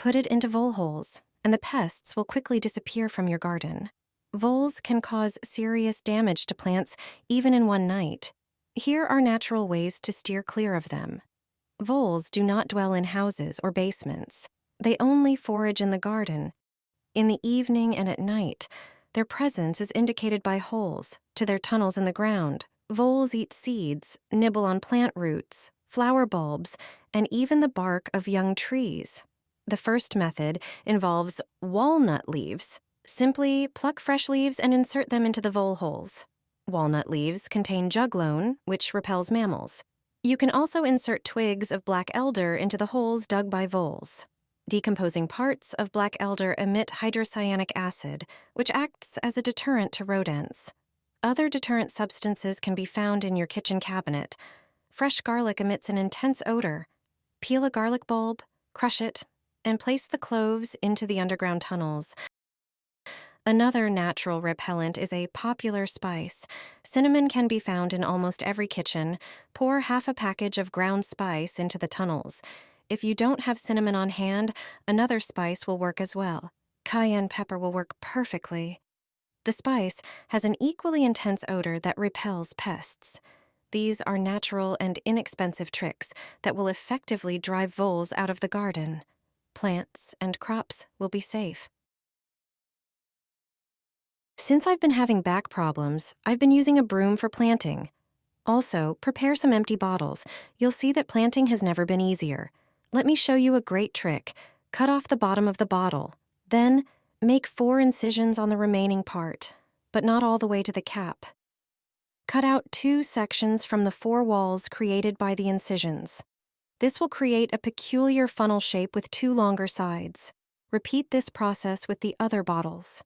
Put it into vole holes, and the pests will quickly disappear from your garden. Voles can cause serious damage to plants even in one night. Here are natural ways to steer clear of them. Voles do not dwell in houses or basements. They only forage in the garden. In the evening and at night, their presence is indicated by holes to their tunnels in the ground. Voles eat seeds, nibble on plant roots, flower bulbs, and even the bark of young trees. The first method involves walnut leaves. Simply pluck fresh leaves and insert them into the vole holes. Walnut leaves contain juglone, which repels mammals. You can also insert twigs of black elder into the holes dug by voles. Decomposing parts of black elder emit hydrocyanic acid, which acts as a deterrent to rodents. Other deterrent substances can be found in your kitchen cabinet. Fresh garlic emits an intense odor. Peel a garlic bulb, crush it, and place the cloves into the underground tunnels. Another natural repellent is a popular spice. Cinnamon can be found in almost every kitchen. Pour half a package of ground spice into the tunnels. If you don't have cinnamon on hand, another spice will work as well. Cayenne pepper will work perfectly. The spice has an equally intense odor that repels pests. These are natural and inexpensive tricks that will effectively drive voles out of the garden. Plants and crops will be safe. Since I've been having back problems, I've been using a broom for planting. Also, prepare some empty bottles. You'll see that planting has never been easier. Let me show you a great trick. Cut off the bottom of the bottle. Then, make 4 incisions on the remaining part, but not all the way to the cap. Cut out 2 sections from the 4 walls created by the incisions. This will create a peculiar funnel shape with 2 longer sides. Repeat this process with the other bottles.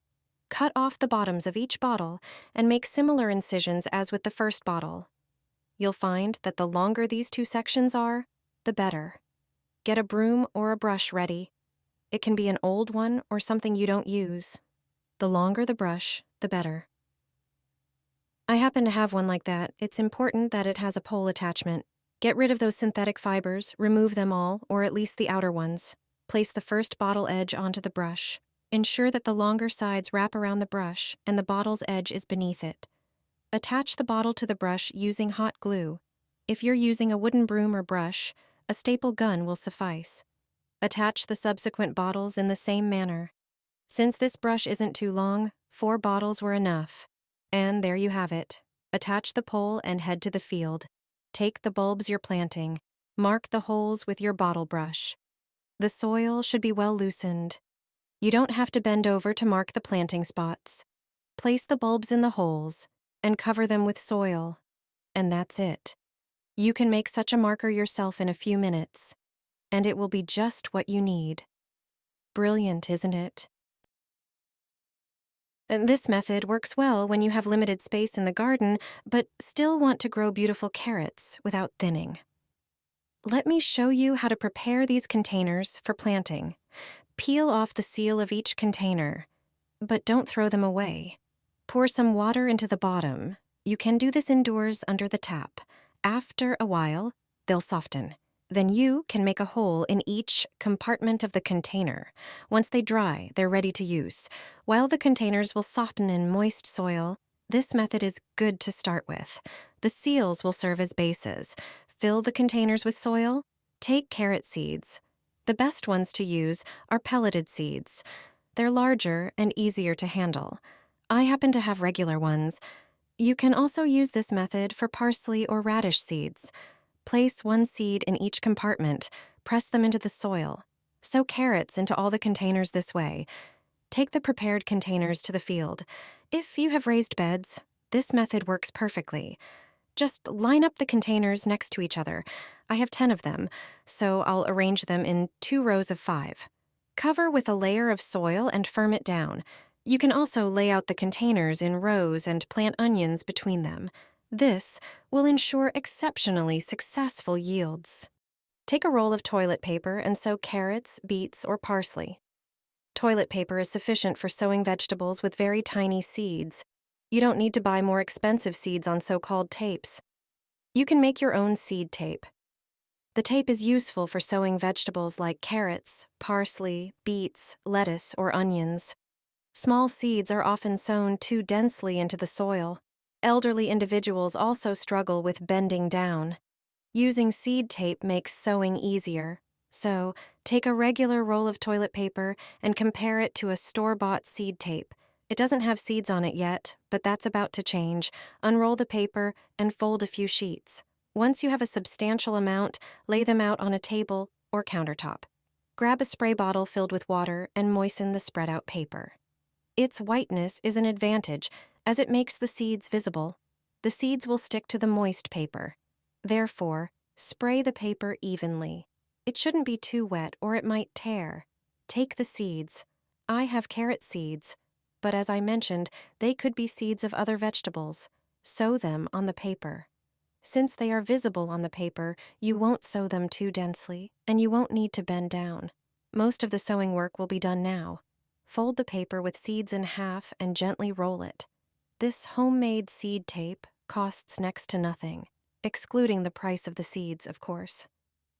Cut off the bottoms of each bottle and make similar incisions as with the first bottle. You'll find that the longer these 2 sections are, the better. Get a broom or a brush ready. It can be an old one or something you don't use. The longer the brush, the better. I happen to have one like that. It's important that it has a pole attachment. Get rid of those synthetic fibers, remove them all, or at least the outer ones. Place the first bottle edge onto the brush. Ensure that the longer sides wrap around the brush and the bottle's edge is beneath it. Attach the bottle to the brush using hot glue. If you're using a wooden broom or brush, a staple gun will suffice. Attach the subsequent bottles in the same manner. Since this brush isn't too long, 4 bottles were enough. And there you have it. Attach the pole and head to the field. Take the bulbs you're planting. Mark the holes with your bottle brush. The soil should be well loosened. You don't have to bend over to mark the planting spots. Place the bulbs in the holes and cover them with soil. And that's it. You can make such a marker yourself in a few minutes, and it will be just what you need. Brilliant, isn't it? And this method works well when you have limited space in the garden, but still want to grow beautiful carrots without thinning. Let me show you how to prepare these containers for planting. Peel off the seal of each container, but don't throw them away. Pour some water into the bottom. You can do this indoors under the tap. After a while, they'll soften. Then you can make a hole in each compartment of the container. Once they dry, they're ready to use. While the containers will soften in moist soil, this method is good to start with. The seals will serve as bases. Fill the containers with soil. Take carrot seeds. The best ones to use are pelleted seeds. They're larger and easier to handle. I happen to have regular ones. You can also use this method for parsley or radish seeds. Place 1 seed in each compartment. Press them into the soil. Sow carrots into all the containers this way. Take the prepared containers to the field. If you have raised beds, this method works perfectly. Just line up the containers next to each other. I have 10 of them, so I'll arrange them in 2 rows of 5. Cover with a layer of soil and firm it down. You can also lay out the containers in rows and plant onions between them. This will ensure exceptionally successful yields. Take a roll of toilet paper and sow carrots, beets, or parsley. Toilet paper is sufficient for sowing vegetables with very tiny seeds. You don't need to buy more expensive seeds on so-called tapes. You can make your own seed tape. The tape is useful for sowing vegetables like carrots, parsley, beets, lettuce, or onions. Small seeds are often sown too densely into the soil. Elderly individuals also struggle with bending down. Using seed tape makes sowing easier. So, take a regular roll of toilet paper and compare it to a store-bought seed tape. It doesn't have seeds on it yet, but that's about to change. Unroll the paper and fold a few sheets. Once you have a substantial amount, lay them out on a table or countertop. Grab a spray bottle filled with water and moisten the spread-out paper. Its whiteness is an advantage, as it makes the seeds visible. The seeds will stick to the moist paper. Therefore, spray the paper evenly. It shouldn't be too wet or it might tear. Take the seeds. I have carrot seeds, but as I mentioned, they could be seeds of other vegetables. Sow them on the paper. Since they are visible on the paper, you won't sow them too densely, and you won't need to bend down. Most of the sewing work will be done now. Fold the paper with seeds in half and gently roll it. This homemade seed tape costs next to nothing, excluding the price of the seeds, of course.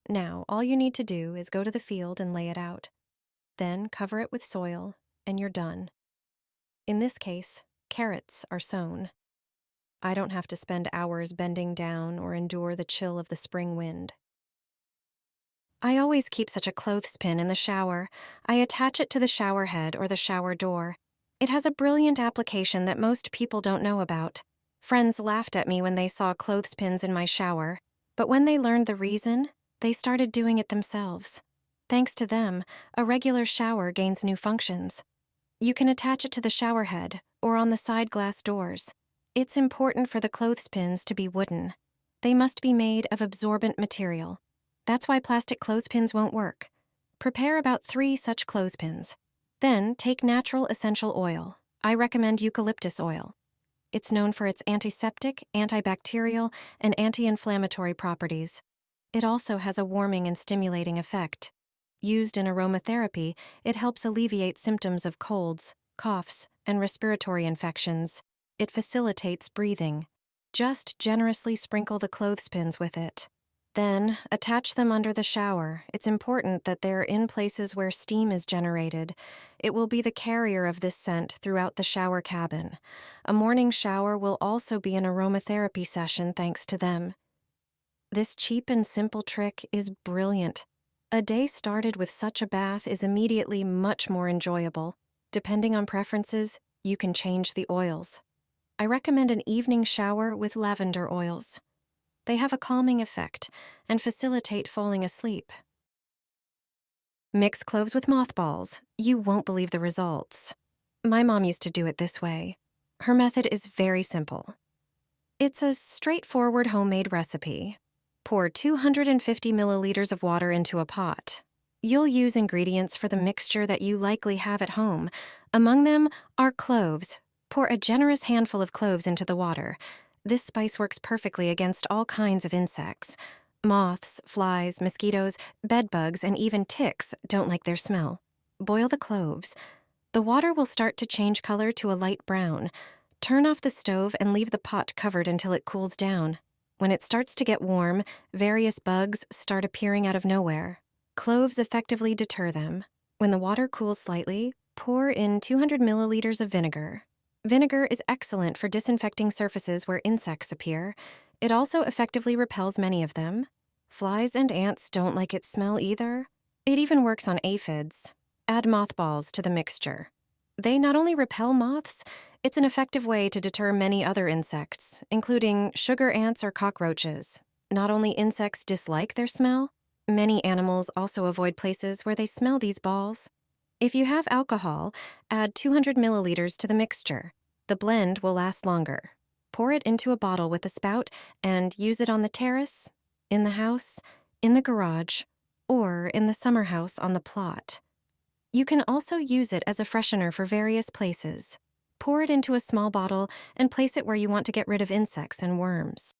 Now, all you need to do is go to the field and lay it out. Then cover it with soil, and you're done. In this case, carrots are sown. I don't have to spend hours bending down or endure the chill of the spring wind. I always keep such a clothespin in the shower. I attach it to the shower head or the shower door. It has a brilliant application that most people don't know about. Friends laughed at me when they saw clothespins in my shower, but when they learned the reason, they started doing it themselves. Thanks to them, a regular shower gains new functions. You can attach it to the shower head or on the side glass doors. It's important for the clothespins to be wooden. They must be made of absorbent material. That's why plastic clothespins won't work. Prepare about 3 such clothespins. Then take natural essential oil. I recommend eucalyptus oil. It's known for its antiseptic, antibacterial, and anti-inflammatory properties. It also has a warming and stimulating effect. Used in aromatherapy, it helps alleviate symptoms of colds, coughs, and respiratory infections. It facilitates breathing. Just generously sprinkle the clothespins with it. Then, attach them under the shower. It's important that they're in places where steam is generated. It will be the carrier of this scent throughout the shower cabin. A morning shower will also be an aromatherapy session thanks to them. This cheap and simple trick is brilliant. A day started with such a bath is immediately much more enjoyable. Depending on preferences, you can change the oils. I recommend an evening shower with lavender oils. They have a calming effect and facilitate falling asleep. Mix cloves with mothballs. You won't believe the results. My mom used to do it this way. Her method is very simple. It's a straightforward homemade recipe. Pour 250 milliliters of water into a pot. You'll use ingredients for the mixture that you likely have at home. Among them are cloves. Pour a generous handful of cloves into the water. This spice works perfectly against all kinds of insects. Moths, flies, mosquitoes, bedbugs, and even ticks don't like their smell. Boil the cloves. The water will start to change color to a light brown. Turn off the stove and leave the pot covered until it cools down. When it starts to get warm, various bugs start appearing out of nowhere. Cloves effectively deter them. When the water cools slightly, pour in 200 milliliters of vinegar. Vinegar is excellent for disinfecting surfaces where insects appear. It also effectively repels many of them. Flies and ants don't like its smell either. It even works on aphids. Add mothballs to the mixture. They not only repel moths, it's an effective way to deter many other insects, including sugar ants or cockroaches. Not only insects dislike their smell, many animals also avoid places where they smell these balls. If you have alcohol, add 200 milliliters to the mixture. The blend will last longer. Pour it into a bottle with a spout and use it on the terrace, in the house, in the garage, or in the summer house on the plot. You can also use it as a freshener for various places. Pour it into a small bottle and place it where you want to get rid of insects and worms.